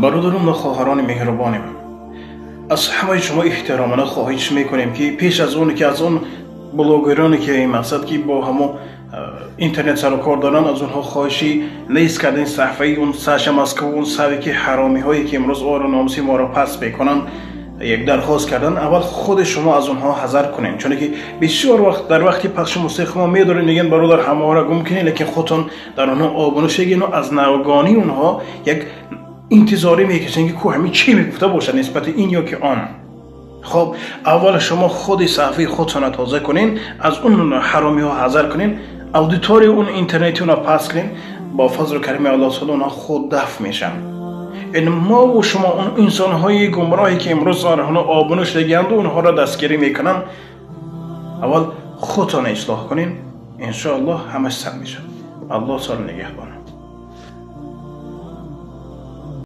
برادران و خواهران مهربان من، از همه شما احترامانه خواهش میکنیم که پیش از اون که از اون بلاگرانی که این مقصد که با همون اینترنت سر و کار دارن، از اونها خواهشی لیست کردن صفحه اون ساش مسکو، اون سوی که حرامی هایی که امروز آر و ناموسی ما را پس میکنن یک درخواست کردن، اول خود شما از اونها حذر کنین، چون که بسیار وقت در وقتی پخش موسیقی ما میدارین میگن برادر همه را گم کنین، لیکن خودتون در اونها آبونو شگین و از ناگهانی اونها یک انتظاری میکشن که همین چی میگفته باشه نسبت این یا که آن. خب اول شما خود صفحه خودتون تازه کنین، از اون حرامی ها حذر کنین، اودیتوری اون اینترنتی اون پاس کنین، با فضل کریم الله تعالی اونها خود دفع میشن. این ما و شما اون انسان های گمراهی که امروز آنها آبونو شدگند و اونها را دستگیری میکنن، اول خودتون اصلاح کنین، ان شاء الله همه سر میشه. الله تعالی نگهبان.